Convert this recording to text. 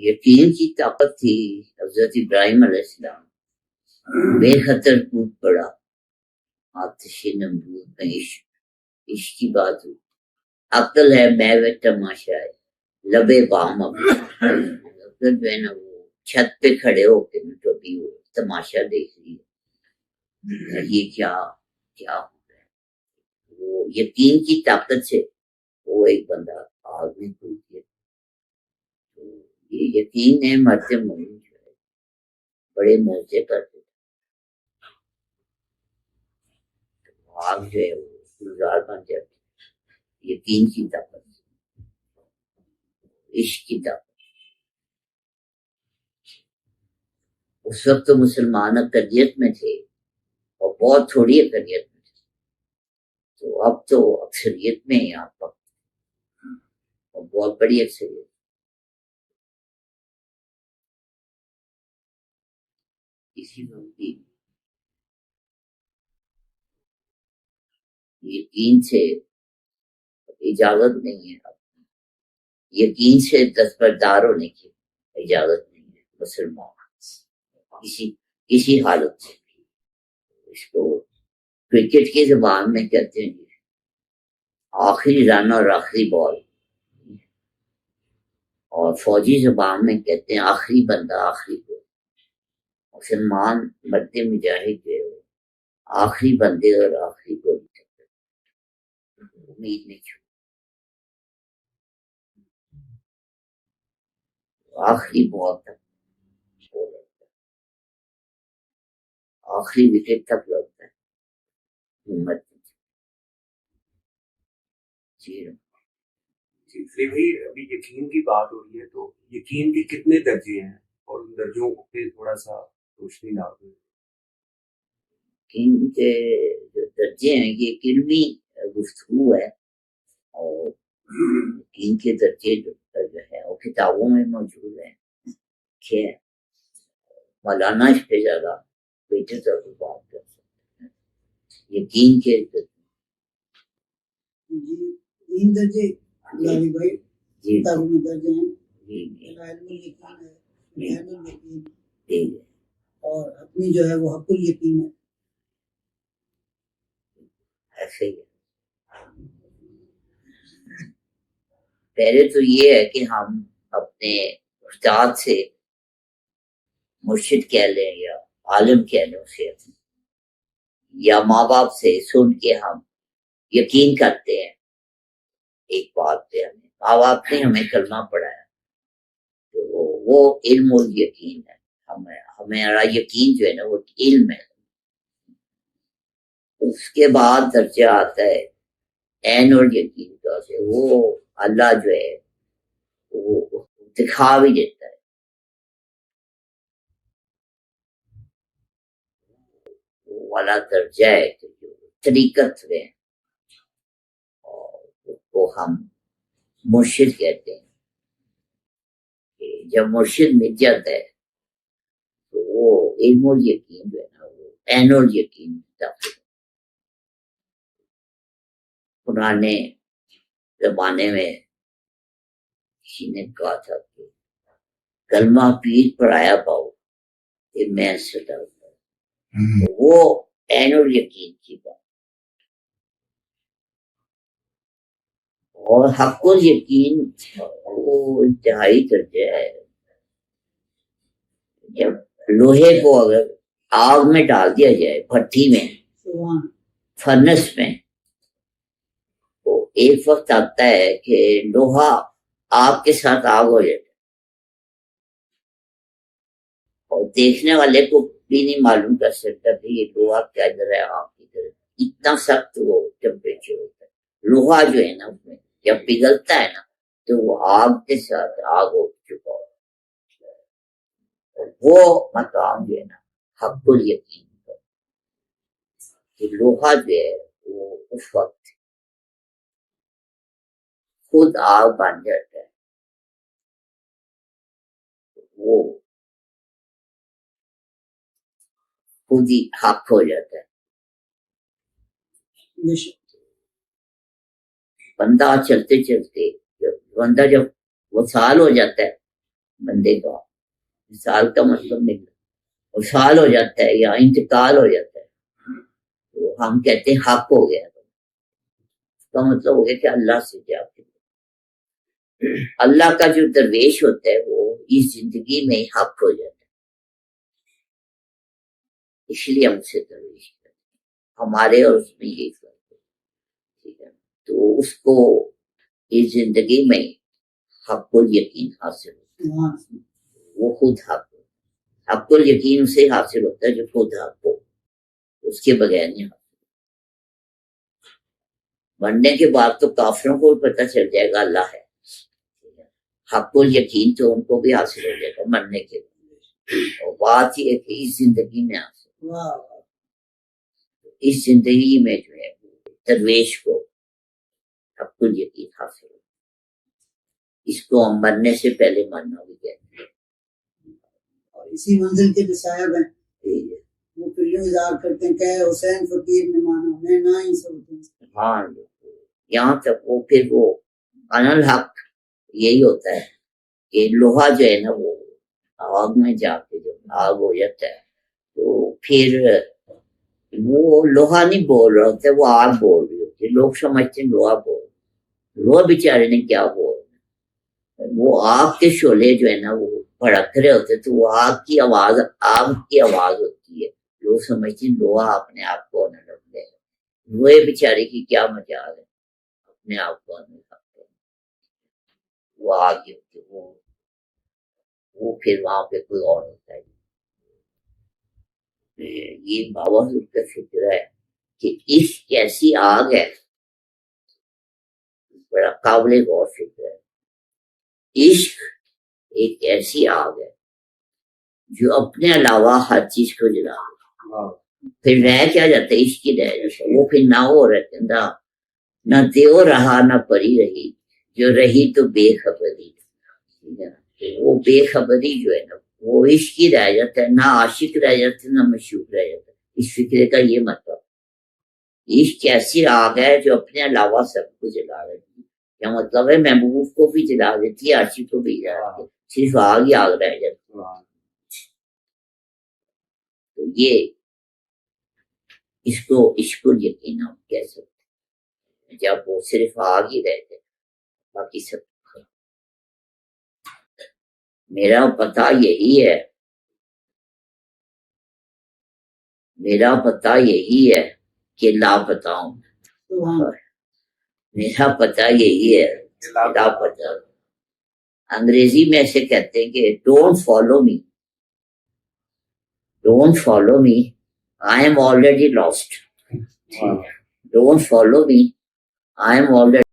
یقین کی طاقت تھی حضرت ابراہیم علیہ السلام بے خطر کود پڑا آتش نمرود میں عشق کی بات ہوئی عقل ہے محو تماشا ہے لبے بام عقل جو ہے نا وہ چھت پہ کھڑے ہو کے کبھی وہ تماشا دیکھ رہی ہے یہ کیا کیا ہو رہا ہے. وہ یقین کی طاقت سے وہ ایک بندہ آگ میں کود گیا. تو یہ یقین ہے مرتے مومن جو ہے بڑے موزے کرتے تھے. آگ جو ہے وہ گلزار بن جاتی یقین کی طاقت عشق کی طاقت. اس وقت تو مسلمان اکثریت میں تھے اور بہت تھوڑی اکثریت میں تھے. تو اب تو اکثریت میں یہاں پر اور بہت بڑی اکثریت. کسی وقت یقین سے اجازت نہیں ہے. یقین سے دستبردار ہونے کی اجازت نہیں ہے مسلمان کسی حالت سے. اس کو کرکٹ کی زبان میں کہتے ہیں آخری رن اور آخری بال, اور فوجی زبان میں کہتے ہیں آخری بندہ آخری گول. مسلمان مرد مجاہد جو ہے آخری بندے اور آخری گول امید نہیں چھوڑ. آخری بال تک آخری وکٹ تک لڑتا ہے. جی بھائی ابھی یقین کی بات ہو رہی ہے تو یقین کے کتنے درجے ہیں اور ان درجوں پہ تھوڑا سا روشنی ڈال دیں. یقین کے جو درجے ہیں یہ علمی گفتگو ہے اور یقین کے درجے جو ہے وہ کتابوں میں موجود ہیں. مولانا اس پہ زیادہ بہتر طور پر بات کر سکتے ہیں. یقین کے درجے بھائی کتابوں میں درجے ہیں. علم الیقین ہے, علم الیقین اور اپنی جو ہے وہ حق الیقین ہے. ایسے ہی پہلے تو یہ ہے کہ ہم اپنے استاد سے مرشد کہہ لیں یا عالم کہہ لیں اسے, یا ماں باپ سے سن کے ہم یقین کرتے ہیں ایک بات پہ. ہمیں ماں باپ نے ہمیں کلمہ پڑھایا تو وہ علم و یقین ہے. ہمارا یقین جو ہے نا وہ علم ہے. اس کے بعد درجہ آتا ہے عین اور یقین کا. وہ اللہ جو ہے وہ دکھا بھی دیتا ہے. وہ والا درجہ ہے کہ جو طریقت میں اور اس کو ہم مرشد کہتے ہیں. کہ جب مرشد مل جاتا ہے تو وہ علم اور یقین جو ہے نا وہ عین اور یقین داخل. پرانے زمانے میں کسی نے کہا تھا کہ کلمہ پیر پر آیا پاؤ کہ میں سدا ہوں. وہ عین اور یقین کی بات. اور حق و یقین وہ انتہائی درجہ ہے. جب لوہے کو اگر آگ میں ڈال دیا جائے بھٹی میں فرنس میں تو ایک وقت آتا ہے کہ لوہا آگ کے ساتھ آگ ہو جاتا ہے اور دیکھنے والے کو بھی نہیں معلوم کر سکتا کہ یہ لوہا کیا ادھر ہے آگ کی طرف. اتنا سخت وہ ٹیمپریچر ہوتا ہے. لوہا جو ہے نا اس میں جب پگھلتا ہے نا تو وہ آگ کے ساتھ آگ ہو چکا ہوتا ہے. وہ مقام جو ہے نا حق الیقین کا کہ لوہا جو ہے وہ اس وقت خود آگ بن جاتا ہے. وہ خود ہی حق ہو جاتا ہے. بندہ چلتے چلتے بندہ جب وصال ہو جاتا ہے بندے کا، وصال کا مطلب نہیں، وصال ہو جاتا ہے یا انتقال ہو جاتا ہے تو ہم کہتے ہیں حق ہو گیا، اس کا مطلب ہو گیا کہ اللہ سے جا کے اللہ کا جو درویش ہوتا ہے وہ اس زندگی میں حق ہو جاتا ہے، اس لیے ہم سے درویش کرتے ہیں، ہمارے اور اس میں یہی فرق ہے، ٹھیک ہے، تو اس کو اس زندگی میں حق الیقین حاصل ہوتا ہے، وہ خود حق الیقین اسے حاصل ہوتا ہے جو خود حق ہو، اس کے بغیر نہیں حاصل۔ مرنے کے بعد تو کافروں کو بھی پتہ چل جائے گا اللہ ہے، حق الیقین تو ان کو بھی حاصل ہو جائے گا مرنے کے بعد، اور بات یہ ہے کہ اس زندگی میں حاصل، اس زندگی میں جو ہے درویش کو حق الیقین حاصل ہو، اس کو ہم مرنے سے پہلے ماننا بھی کہتے ہیں، اور اسی منزل کے جو صاحب ہیں وہ پھر یوں اظہار کرتے ہیں کہ حسین فقیر نے مانا میں نہ ہی سب، ہاں یہاں تک وہ پھر وہ ان الحق یہی ہوتا ہے کہ لوہا جو ہے نا وہ آگ میں جا کے جب آگ ہو جاتا ہے تو پھر وہ لوہا نہیں بول رہا ہوتا ہے، وہ آگ بول رہی ہوتی ہے، لوگ سمجھتے ہیں لوہا بول، لوہا بیچارے نے کیا بول، وہ آگ کے شعلے جو ہے نا وہ بھڑک رہے ہوتے تو وہ آگ کی آواز ہوتی ہے، لوگ سمجھتے ہیں لوہا اپنے آپ کو نہ لگ لے، لوہے بیچارے کی کیا مجال ہے اپنے آپ کو آنے کا، وہ آگے ہوتی ہے، وہ پھر وہاں پہ کوئی اور ہوتا ہے۔ یہ بابا حضور کا فکر ہے کہ عشق ایسی آگ ہے، بڑا قابل غور فکر ہے، عشق ایک ایسی آگ ہے جو اپنے علاوہ ہر چیز کو جلا دے، پھر رہ کیا جاتا ہے، عشق کی رہ جاتا ہے، وہ پھر نہ ہو رہتا، نہ دیو رہا نہ پری رہی، جو رہی تو بے خبری، وہ بے خبری جو ہے نا وہ عشق ہی رہ جاتا ہے، نہ عاشق رہ جاتا ہے نہ مشوق رہ جاتا ہے، اس فکرے کا یہ مطلب، عشق ایسی آگ ہے جو اپنے علاوہ سب کو جلا دیتی ہے، کیا مطلب ہے، محبوب کو بھی جلا دیتی ہے، عاشق کو بھی جلا دیتی ہے، صرف آگ ہی آگ رہ جاتی ہے، تو یہ اس کو عشق الیقین ہم کہہ سکتے ہیں، جب وہ صرف آگ ہی رہتے باقی سب۔ میرا پتہ یہی ہے، میرا پتہ یہی ہے کہ لاپتہ ہوں، میرا پتہ یہی ہے لاپتہ، انگریزی میں ایسے کہتے ہیں کہ don't follow me, don't follow me I am already last, don't follow me I am already